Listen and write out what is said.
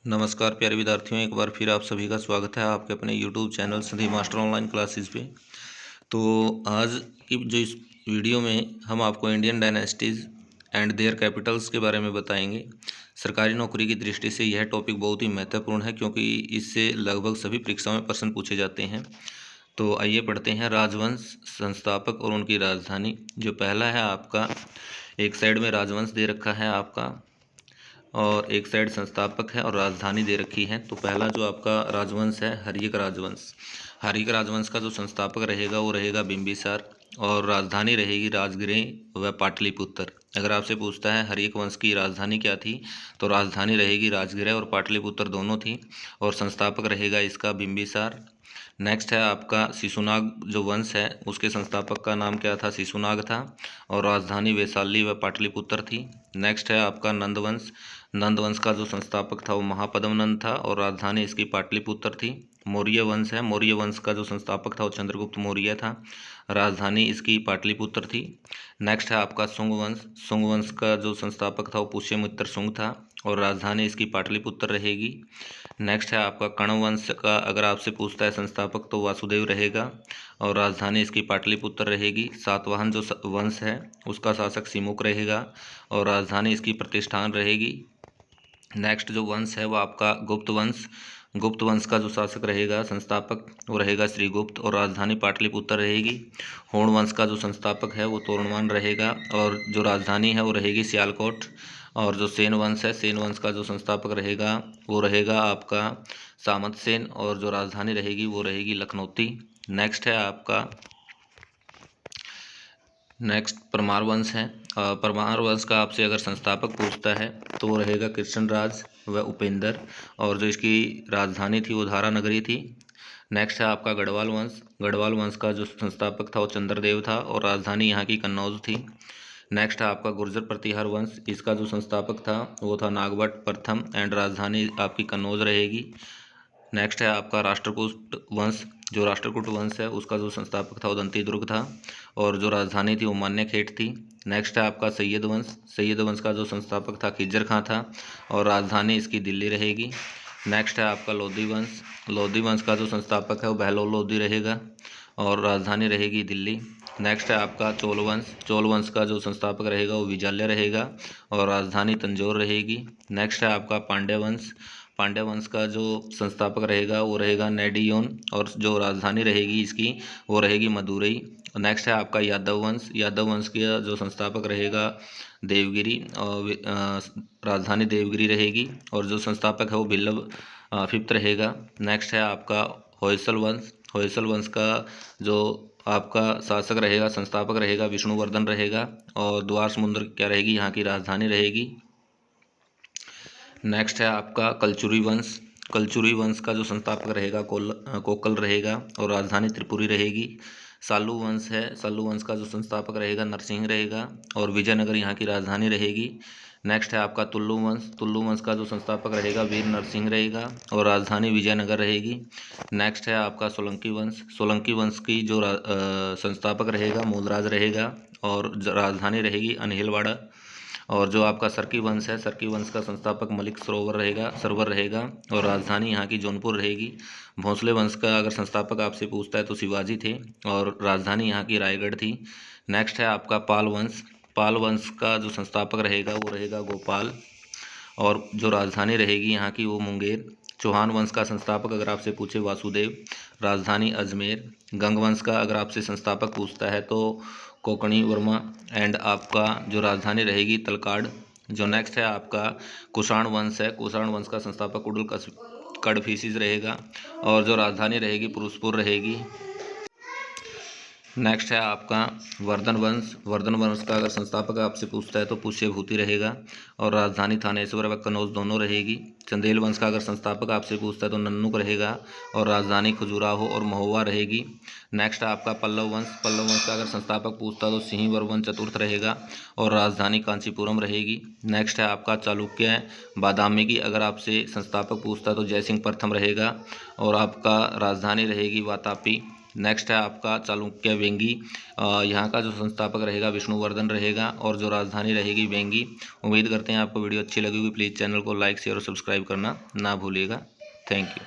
नमस्कार प्यारे विद्यार्थियों, एक बार फिर आप सभी का स्वागत है आपके अपने YouTube चैनल संधि मास्टर ऑनलाइन क्लासेस पे। तो आज की जो इस वीडियो में हम आपको Indian dynasties and there Capitals के बारे में बताएंगे। सरकारी नौकरी की दृष्टि से यह टॉपिक बहुत ही महत्वपूर्ण है क्योंकि इससे लगभग सभी परीक्षाओं में प्रश्न पूछे जाते हैं। तो आइए पढ़ते हैं राजवंश, संस्थापक और उनकी राजधानी। जो पहला है आपका, एक साइड में राजवंश दे रखा है आपका और एक साइड संस्थापक है और राजधानी दे रखी है। तो पहला जो आपका राजवंश है हर्यक राजवंश। हर्यक राजवंश का जो संस्थापक रहेगा वो रहेगा बिंबिसार और राजधानी रहेगी राजगृह व पाटलिपुत्र। अगर आपसे पूछता है हर्यक वंश की राजधानी क्या थी, तो राजधानी रहेगी राजगृह और पाटलिपुत्र दोनों थी और संस्थापक रहेगा इसका बिंबिसार। नेक्स्ट है आपका शिशुनाग जो वंश है उसके संस्थापक का नाम क्या था, शिशुनाग था और राजधानी वैशाली व पाटलिपुत्र थी। नेक्स्ट है आपका नंदवंश। नंदवंश का जो संस्थापक था वो महापद्म नंद था और राजधानी इसकी पाटलिपुत्र थी। मौर्य वंश है, मौर्य वंश का जो संस्थापक था वो चंद्रगुप्त मौर्य था, राजधानी इसकी पाटलिपुत्र थी। नेक्स्ट है आपका शुंग वंश। शुंग वंश का जो संस्थापक था वो पुष्यमित्र शुंग था और राजधानी इसकी पाटलिपुत्र रहेगी। नेक्स्ट है आपका कण्व वंश का अगर आपसे पूछता है संस्थापक तो वासुदेव रहेगा और राजधानी इसकी पाटलिपुत्र रहेगी। सातवाहन जो वंश है उसका शासक सिमुक रहेगा और राजधानी इसकी प्रतिष्ठान रहेगी। नेक्स्ट जो वंश है वो आपका गुप्त वंश। गुप्त वंश का जो शासक रहेगा संस्थापक वो रहेगा श्रीगुप्त और राजधानी पाटलिपुत्र रहेगी। होण वंश का जो संस्थापक है वो तोरणमान रहेगा और जो राजधानी है वो रहेगी सियालकोट। और जो सेन वंश है, सेन वंश का जो संस्थापक रहेगा वो रहेगा आपका सामंत सेन और जो राजधानी रहेगी वो रहेगी लखनौती। नेक्स्ट है आपका परमार वंश है। परमार वंश का आपसे अगर संस्थापक पूछता है तो वो रहेगा कृष्णराज व उपेंद्र और जो इसकी राजधानी थी वो धारा नगरी थी। नेक्स्ट है आपका गढ़वाल वंश। गढ़वाल वंश का जो संस्थापक था वो चंद्रदेव था और राजधानी यहाँ की कन्नौज थी। नेक्स्ट है आपका गुर्जर प्रतिहार वंश। इसका जो संस्थापक था वो था नागभट्ट प्रथम एंड राजधानी आपकी कन्नौज रहेगी। नेक्स्ट है आपका राष्ट्रकूट वंश। जो राष्ट्रकूट वंश है उसका जो संस्थापक था वो दंती दुर्ग था और जो राजधानी थी वो मान्यखेट थी। नेक्स्ट है आपका सैयद वंश। सैयद वंश का जो संस्थापक था खिज्जर खां था और राजधानी इसकी दिल्ली रहेगी। नेक्स्ट है आपका लोधी वंश। लोधी वंश का जो संस्थापक है वो बहलोल लोधी रहेगा और राजधानी रहेगी दिल्ली। नेक्स्ट है आपका चोल वंश। चोल वंश का जो संस्थापक रहेगा वो विजाल्य रहेगा और राजधानी तंजौर रहेगी। नेक्स्ट है आपका पांड्य वंश। पांड्य वंश का जो संस्थापक रहेगा वो रहेगा नेडियोन और जो राजधानी रहेगी इसकी वो रहेगी मदुरई। नेक्स्ट है आपका यादव वंश। यादव वंश का जो संस्थापक रहेगा देवगिरी और राजधानी देवगिरी रहेगी और जो संस्थापक है वो बिल्लभ फिफ्थ रहेगा। नेक्स्ट है आपका होयसल वंश। होयसल वंश का जो आपका शासक रहेगा संस्थापक रहेगा विष्णुवर्धन रहेगा और द्वार समुद्र क्या रहेगी यहाँ की राजधानी रहेगी। नेक्स्ट है आपका कलचुरी वंश। कलचुरी वंश का जो संस्थापक रहेगा कोकल रहेगा और राजधानी त्रिपुरी रहेगी। सालू वंश है। सालू वंश का जो संस्थापक रहेगा नरसिंह रहेगा और विजयनगर यहाँ की राजधानी रहेगी। नेक्स्ट है आपका तुल्लु वंश। तुल्लु वंश का जो संस्थापक रहेगा वीर नरसिंह रहेगा और राजधानी विजयनगर रहेगी। नेक्स्ट है आपका सोलंकी वंश। सोलंकी वंश की जो संस्थापक रहेगा मूलराज रहेगा और राजधानी रहेगी अनहिलवाड़ा। और जो आपका सरकी वंश है, सरकी वंश का संस्थापक मलिक सरवर रहेगा और राजधानी यहाँ की जौनपुर रहेगी। भोंसले वंश का अगर संस्थापक आपसे पूछता है तो शिवाजी थे और राजधानी यहाँ की रायगढ़ थी। नेक्स्ट है आपका पाल वंश। पाल वंश का जो संस्थापक रहेगा वो रहेगा गोपाल और जो राजधानी रहेगी यहाँ की वो मुंगेर। चौहान वंश का संस्थापक अगर आपसे पूछे वासुदेव, राजधानी अजमेर। गंग वंश का अगर आपसे संस्थापक पूछता है तो कोकणी वर्मा एंड आपका जो राजधानी रहेगी तलकाड़। जो नेक्स्ट है आपका कुषाण वंश है। कुषाण वंश का संस्थापक कडफिसिस रहेगा और जो राजधानी रहेगी पुरुषपुर रहेगी। नेक्स्ट है आपका वर्धन वंश। वर्धन वंश का अगर संस्थापक आपसे पूछता है तो पुष्यभूति रहेगा और राजधानी थानेश्वर व कन्नौज दोनों रहेगी। चंदेल वंश का अगर संस्थापक आपसे पूछता है तो नन्नुक रहेगा और राजधानी खजुराहो और महोवा रहेगी। नेक्स्ट है आपका पल्लव वंश। पल्लव वंश का अगर संस्थापक पूछता है तो सिंह वर्मन चतुर्थ रहेगा और राजधानी कांचीपुरम रहेगी। नेक्स्ट है आपका चालुक्य बादामी की अगर आपसे संस्थापक पूछता है तो जयसिंह प्रथम रहेगा और आपका राजधानी रहेगी वातापी। नेक्स्ट है आपका चालुक्य वेंगी। यहाँ का जो संस्थापक रहेगा विष्णुवर्धन रहेगा और जो राजधानी रहेगी वेंगी। उम्मीद करते हैं आपको वीडियो अच्छी लगी होगी। प्लीज़ चैनल को लाइक शेयर और सब्सक्राइब करना ना भूलिएगा। Thank you.